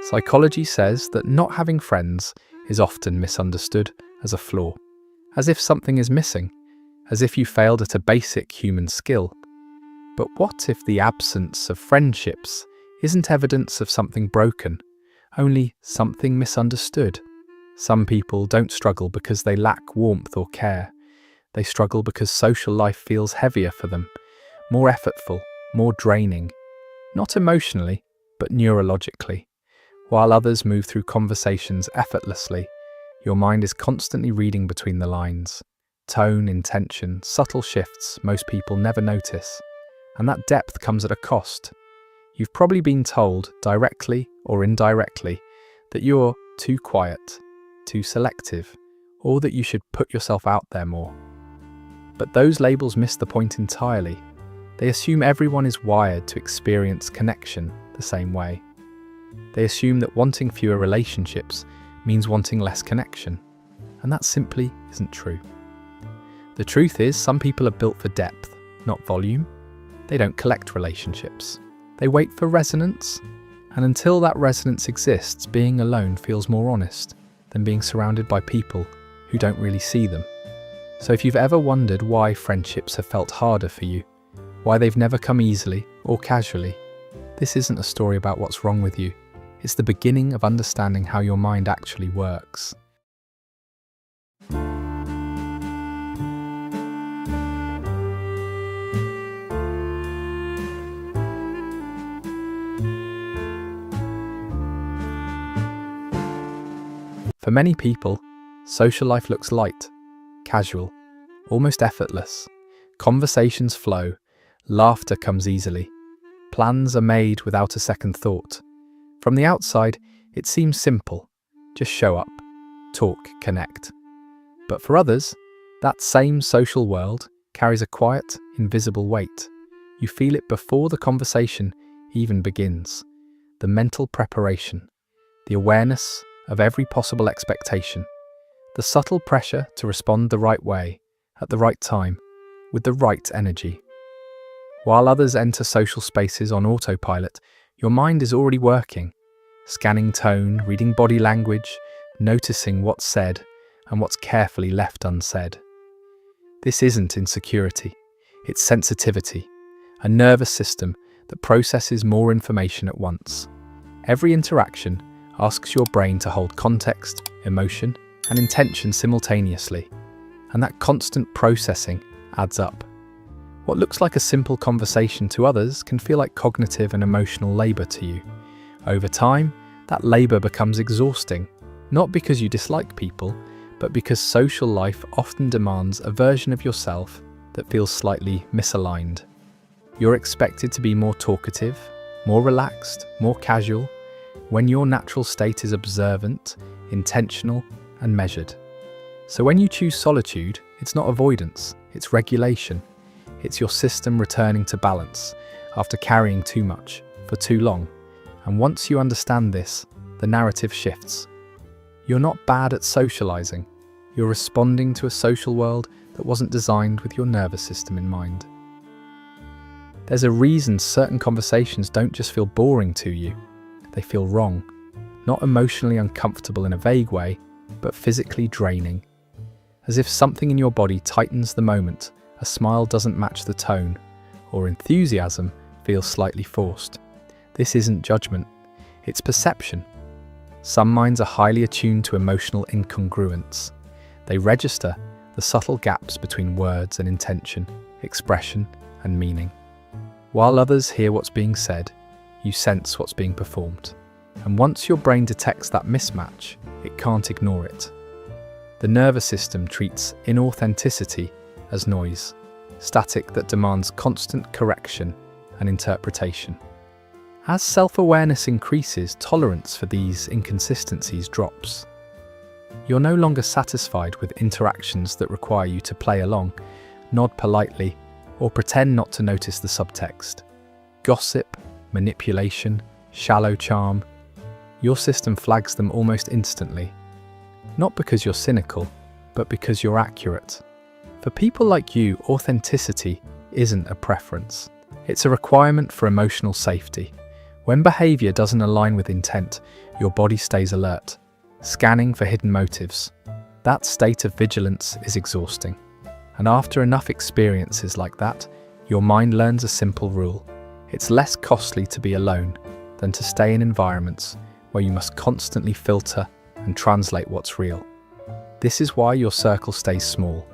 Psychology says that not having friends is often misunderstood as a flaw, as if something is missing, as if you failed at a basic human skill. But what if the absence of friendships isn't evidence of something broken, only something misunderstood? Some people don't struggle because they lack warmth or care. They struggle because social life feels heavier for them, more effortful, more draining. Not emotionally, but neurologically. While others move through conversations effortlessly, your mind is constantly reading between the lines. Tone, intention, subtle shifts most people never notice. And that depth comes at a cost. You've probably been told, directly or indirectly, that you're too quiet, too selective, or that you should put yourself out there more. But those labels miss the point entirely. They assume everyone is wired to experience connection the same way. They assume that wanting fewer relationships means wanting less connection, and that simply isn't true. The truth is, some people are built for depth, not volume. They don't collect relationships. They wait for resonance, and until that resonance exists, being alone feels more honest than being surrounded by people who don't really see them. So if you've ever wondered why friendships have felt harder for you, why they've never come easily or casually, this isn't a story about what's wrong with you. It's the beginning of understanding how your mind actually works. For many people, social life looks light, casual, almost effortless. Conversations flow, laughter comes easily. Plans are made without a second thought. From the outside, it seems simple. Just show up, talk, connect. But for others, that same social world carries a quiet, invisible weight. You feel it before the conversation even begins. The mental preparation, the awareness of every possible expectation, the subtle pressure to respond the right way, at the right time, with the right energy. While others enter social spaces on autopilot, your mind is already working, scanning tone, reading body language, noticing what's said and what's carefully left unsaid. This isn't insecurity, it's sensitivity, a nervous system that processes more information at once. Every interaction asks your brain to hold context, emotion, and intention simultaneously, and that constant processing adds up. What looks like a simple conversation to others can feel like cognitive and emotional labor to you. Over time, that labor becomes exhausting, not because you dislike people, but because social life often demands a version of yourself that feels slightly misaligned. You're expected to be more talkative, more relaxed, more casual, when your natural state is observant, intentional, and measured. So when you choose solitude, it's not avoidance, it's regulation. It's your system returning to balance after carrying too much for too long. And once you understand this, the narrative shifts. You're not bad at socializing. You're responding to a social world that wasn't designed with your nervous system in mind. There's a reason certain conversations don't just feel boring to you. They feel wrong. Not emotionally uncomfortable in a vague way, but physically draining. As if something in your body tightens the moment a smile doesn't match the tone, or enthusiasm feels slightly forced. This isn't judgment, it's perception. Some minds are highly attuned to emotional incongruence. They register the subtle gaps between words and intention, expression and meaning. While others hear what's being said, you sense what's being performed. And once your brain detects that mismatch, it can't ignore it. The nervous system treats inauthenticity as noise, static that demands constant correction and interpretation. As self-awareness increases, tolerance for these inconsistencies drops. You're no longer satisfied with interactions that require you to play along, nod politely, or pretend not to notice the subtext. Gossip, manipulation, shallow charm. Your system flags them almost instantly. Not because you're cynical, but because you're accurate. For people like you, authenticity isn't a preference. It's a requirement for emotional safety. When behavior doesn't align with intent, your body stays alert, scanning for hidden motives. That state of vigilance is exhausting. And after enough experiences like that, your mind learns a simple rule. It's less costly to be alone than to stay in environments where you must constantly filter and translate what's real. This is why your circle stays small.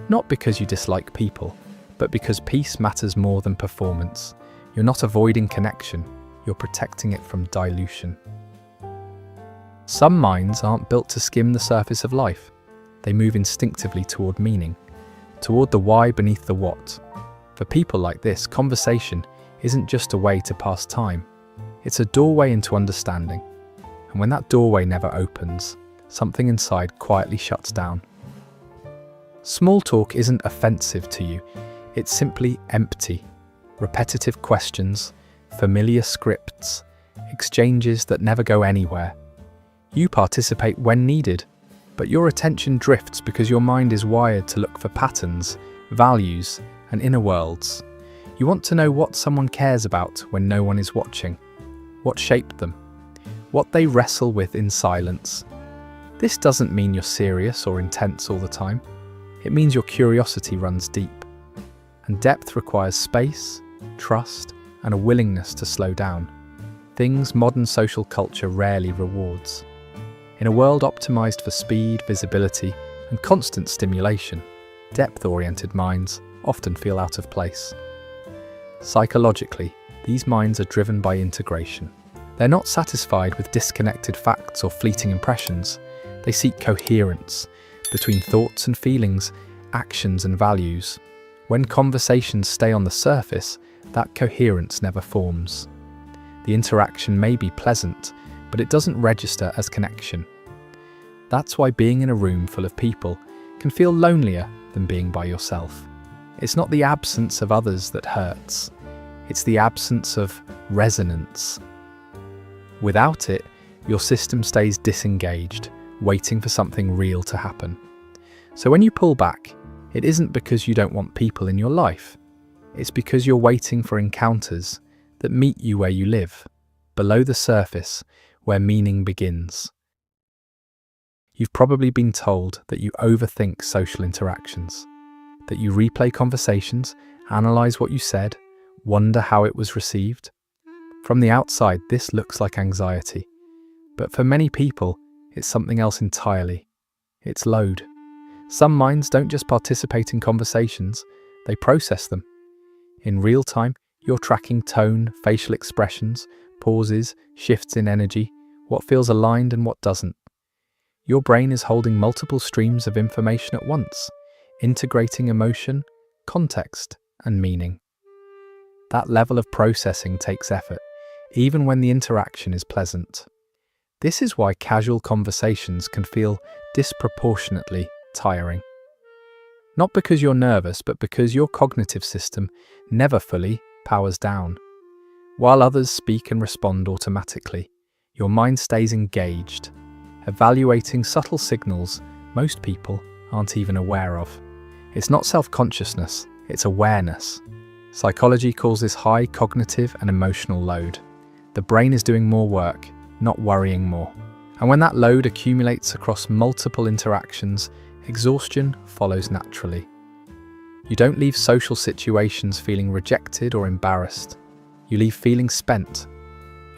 Not because you dislike people, but because peace matters more than performance. You're not avoiding connection, you're protecting it from dilution. Some minds aren't built to skim the surface of life. They move instinctively toward meaning, toward the why beneath the what. For people like this, conversation isn't just a way to pass time. It's a doorway into understanding. And when that doorway never opens, something inside quietly shuts down. Small talk isn't offensive to you. It's simply empty. Repetitive questions, familiar scripts, exchanges that never go anywhere. You participate when needed, but your attention drifts because your mind is wired to look for patterns, values, and inner worlds. You want to know what someone cares about when no one is watching, what shaped them, what they wrestle with in silence. This doesn't mean you're serious or intense all the time. It means your curiosity runs deep. And depth requires space, trust, and a willingness to slow down. Things modern social culture rarely rewards. In a world optimized for speed, visibility, and constant stimulation, depth-oriented minds often feel out of place. Psychologically, these minds are driven by integration. They're not satisfied with disconnected facts or fleeting impressions. They seek coherence between thoughts and feelings, actions and values. When conversations stay on the surface, that coherence never forms. The interaction may be pleasant, but it doesn't register as connection. That's why being in a room full of people can feel lonelier than being by yourself. It's not the absence of others that hurts. It's the absence of resonance. Without it, your system stays disengaged, waiting for something real to happen. So when you pull back, it isn't because you don't want people in your life. It's because you're waiting for encounters that meet you where you live, below the surface, where meaning begins. You've probably been told that you overthink social interactions, that you replay conversations, analyze what you said, wonder how it was received. From the outside, this looks like anxiety, but for many people, it's something else entirely. It's load. Some minds don't just participate in conversations, they process them. In real time, you're tracking tone, facial expressions, pauses, shifts in energy, what feels aligned and what doesn't. Your brain is holding multiple streams of information at once, integrating emotion, context, and meaning. That level of processing takes effort, even when the interaction is pleasant. This is why casual conversations can feel disproportionately tiring. Not because you're nervous, but because your cognitive system never fully powers down. While others speak and respond automatically, your mind stays engaged, evaluating subtle signals most people aren't even aware of. It's not self-consciousness, it's awareness. Psychology calls this high cognitive and emotional load. The brain is doing more work, not worrying more. And when that load accumulates across multiple interactions, exhaustion follows naturally. You don't leave social situations feeling rejected or embarrassed. You leave feeling spent.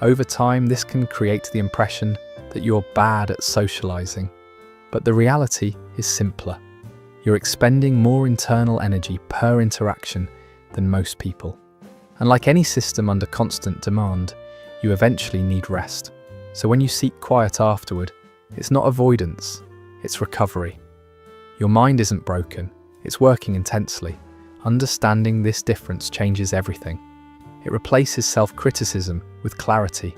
Over time, this can create the impression that you're bad at socializing. But the reality is simpler. You're expending more internal energy per interaction than most people. And like any system under constant demand, you eventually need rest. So when you seek quiet afterward, it's not avoidance, it's recovery. Your mind isn't broken, it's working intensely. Understanding this difference changes everything. It replaces self-criticism with clarity.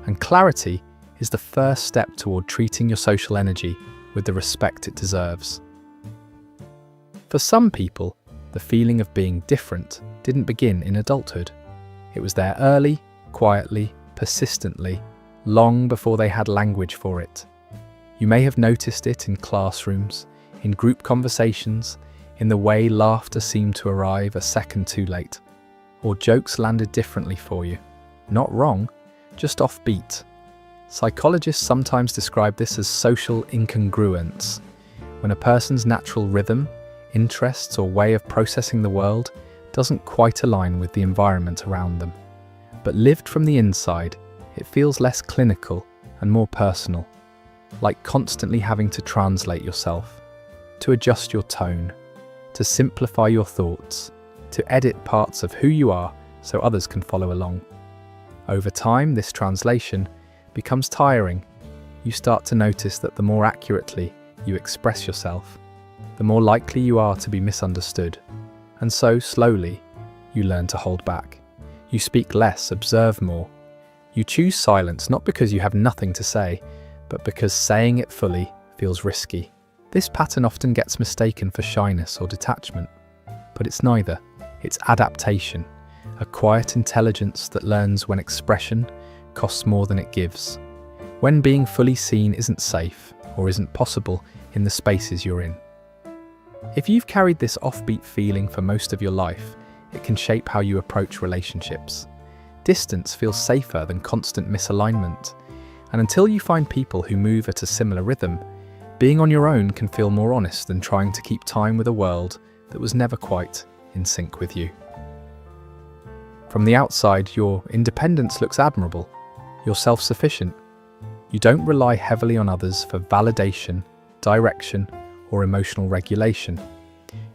And clarity is the first step toward treating your social energy with the respect it deserves. For some people, the feeling of being different didn't begin in adulthood. It was there early, quietly, persistently, long before they had language for it. You may have noticed it in classrooms, in group conversations, in the way laughter seemed to arrive a second too late, or jokes landed differently for you. Not wrong, just offbeat. Psychologists sometimes describe this as social incongruence, when a person's natural rhythm, interests, or way of processing the world doesn't quite align with the environment around them. But lived from the inside, it feels less clinical and more personal, like constantly having to translate yourself, to adjust your tone, to simplify your thoughts, to edit parts of who you are so others can follow along. Over time, this translation becomes tiring. You start to notice that the more accurately you express yourself, the more likely you are to be misunderstood. And so, slowly, you learn to hold back. You speak less, observe more. You choose silence not because you have nothing to say, but because saying it fully feels risky. This pattern often gets mistaken for shyness or detachment, but it's neither. It's adaptation, a quiet intelligence that learns when expression costs more than it gives, when being fully seen isn't safe or isn't possible in the spaces you're in. If you've carried this offbeat feeling for most of your life, it can shape how you approach relationships. Distance feels safer than constant misalignment, and until you find people who move at a similar rhythm, being on your own can feel more honest than trying to keep time with a world that was never quite in sync with you. From the outside, your independence looks admirable. You're self-sufficient. You don't rely heavily on others for validation, direction, or emotional regulation.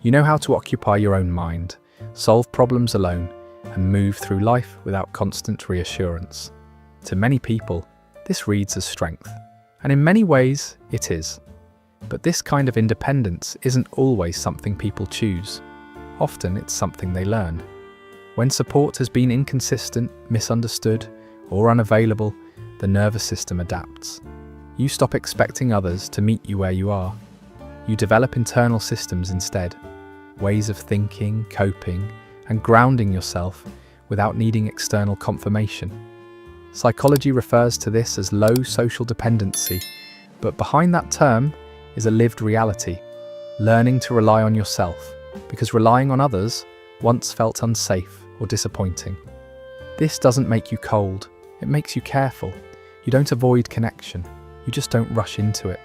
You know how to occupy your own mind, solve problems alone, and move through life without constant reassurance. To many people, this reads as strength, and in many ways, it is. But this kind of independence isn't always something people choose. Often, it's something they learn. When support has been inconsistent, misunderstood, or unavailable, the nervous system adapts. You stop expecting others to meet you where you are. You develop internal systems instead, ways of thinking, coping, and grounding yourself without needing external confirmation. Psychology refers to this as low social dependency, but behind that term is a lived reality, learning to rely on yourself, because relying on others once felt unsafe or disappointing. This doesn't make you cold, it makes you careful. You don't avoid connection, you just don't rush into it.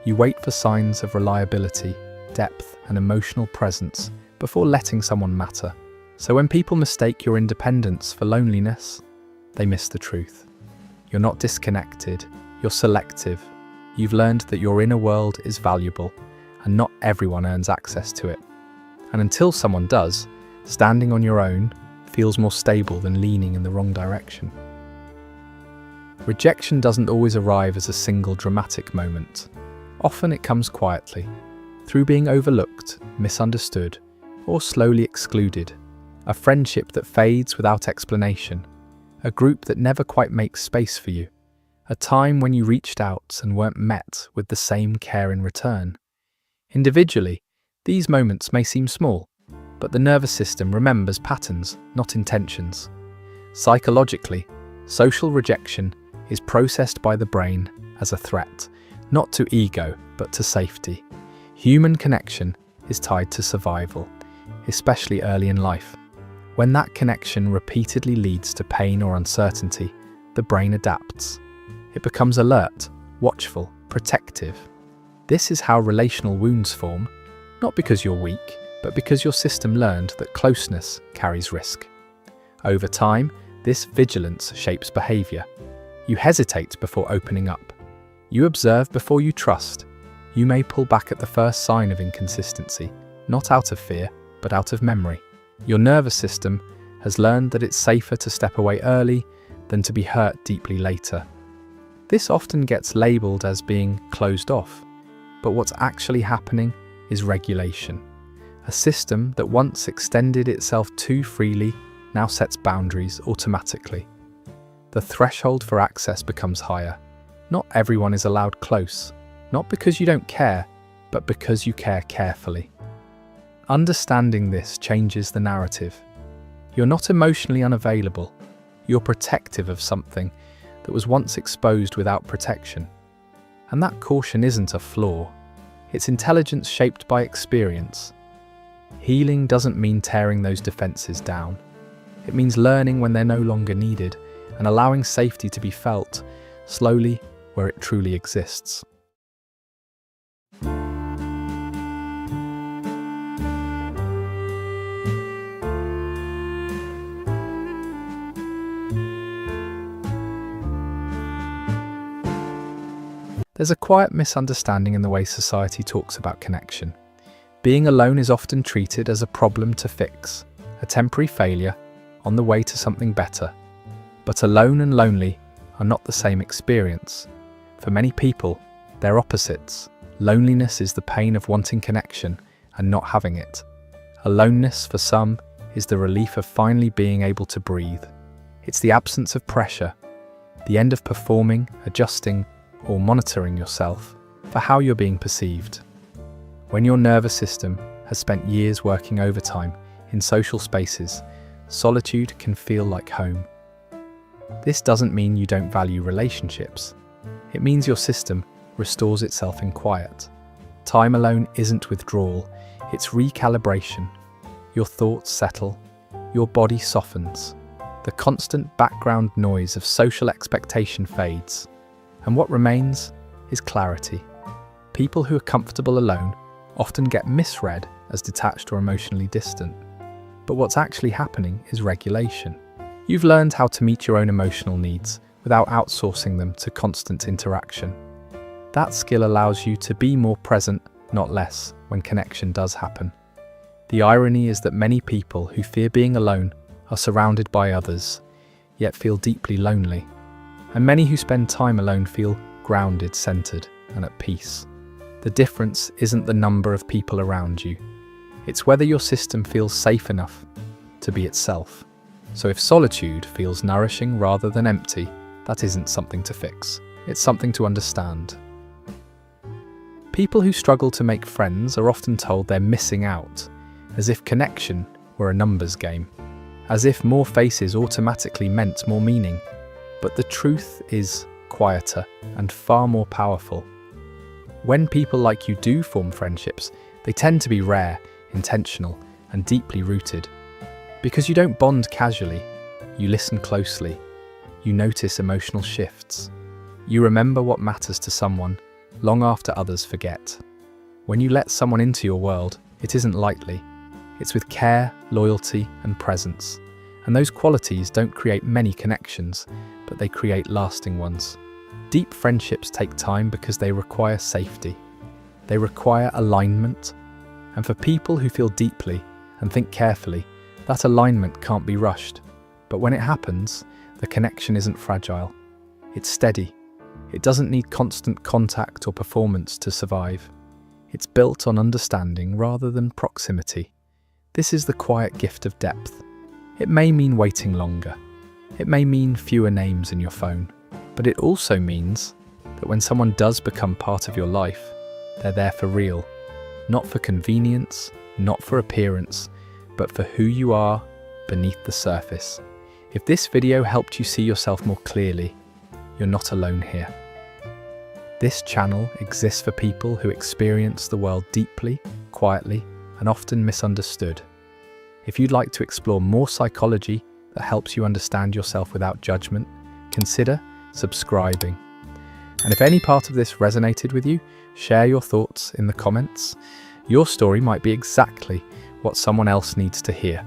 You wait for signs of reliability, depth, and emotional presence before letting someone matter. So when people mistake your independence for loneliness, they miss the truth. You're not disconnected, you're selective. You've learned that your inner world is valuable, and not everyone earns access to it. And until someone does, standing on your own feels more stable than leaning in the wrong direction. Rejection doesn't always arrive as a single dramatic moment. Often it comes quietly, through being overlooked, misunderstood, or slowly excluded. A friendship that fades without explanation. A group that never quite makes space for you. A time when you reached out and weren't met with the same care in return. Individually, these moments may seem small, but the nervous system remembers patterns, not intentions. Psychologically, social rejection is processed by the brain as a threat, not to ego, but to safety. Human connection is tied to survival, especially early in life. When that connection repeatedly leads to pain or uncertainty, the brain adapts. It becomes alert, watchful, protective. This is how relational wounds form, not because you're weak, but because your system learned that closeness carries risk. Over time, this vigilance shapes behavior. You hesitate before opening up. You observe before you trust. You may pull back at the first sign of inconsistency, not out of fear, but out of memory. Your nervous system has learned that it's safer to step away early than to be hurt deeply later. This often gets labelled as being closed off, but what's actually happening is regulation. A system that once extended itself too freely now sets boundaries automatically. The threshold for access becomes higher. Not everyone is allowed close, not because you don't care, but because you care carefully. Understanding this changes the narrative. You're not emotionally unavailable. You're protective of something that was once exposed without protection. And that caution isn't a flaw. It's intelligence shaped by experience. Healing doesn't mean tearing those defenses down. It means learning when they're no longer needed and allowing safety to be felt slowly where it truly exists. There's a quiet misunderstanding in the way society talks about connection. Being alone is often treated as a problem to fix, a temporary failure on the way to something better. But alone and lonely are not the same experience. For many people, they're opposites. Loneliness is the pain of wanting connection and not having it. Aloneness, for some, is the relief of finally being able to breathe. It's the absence of pressure, the end of performing, adjusting, or monitoring yourself for how you're being perceived. When your nervous system has spent years working overtime in social spaces, solitude can feel like home. This doesn't mean you don't value relationships. It means your system restores itself in quiet. Time alone isn't withdrawal, it's recalibration. Your thoughts settle, your body softens. The constant background noise of social expectation fades, and what remains is clarity. People who are comfortable alone often get misread as detached or emotionally distant. But what's actually happening is regulation. You've learned how to meet your own emotional needs without outsourcing them to constant interaction. That skill allows you to be more present, not less, when connection does happen. The irony is that many people who fear being alone are surrounded by others, yet feel deeply lonely. And many who spend time alone feel grounded, centered, and at peace. The difference isn't the number of people around you. It's whether your system feels safe enough to be itself. So if solitude feels nourishing rather than empty, that isn't something to fix. It's something to understand. People who struggle to make friends are often told they're missing out, as if connection were a numbers game, as if more faces automatically meant more meaning. But the truth is quieter and far more powerful. When people like you do form friendships, they tend to be rare, intentional, and deeply rooted. Because you don't bond casually, you listen closely, you notice emotional shifts. You remember what matters to someone long after others forget. When you let someone into your world, it isn't lightly. It's with care, loyalty, and presence. And those qualities don't create many connections, but they create lasting ones. Deep friendships take time because they require safety. They require alignment. And for people who feel deeply and think carefully, that alignment can't be rushed. But when it happens, the connection isn't fragile. It's steady. It doesn't need constant contact or performance to survive. It's built on understanding rather than proximity. This is the quiet gift of depth. It may mean waiting longer. It may mean fewer names in your phone. But it also means that when someone does become part of your life, they're there for real. Not for convenience, not for appearance, but for who you are beneath the surface. If this video helped you see yourself more clearly, you're not alone here. This channel exists for people who experience the world deeply, quietly, and often misunderstood. If you'd like to explore more psychology that helps you understand yourself without judgment, consider subscribing. And if any part of this resonated with you, share your thoughts in the comments. Your story might be exactly what someone else needs to hear.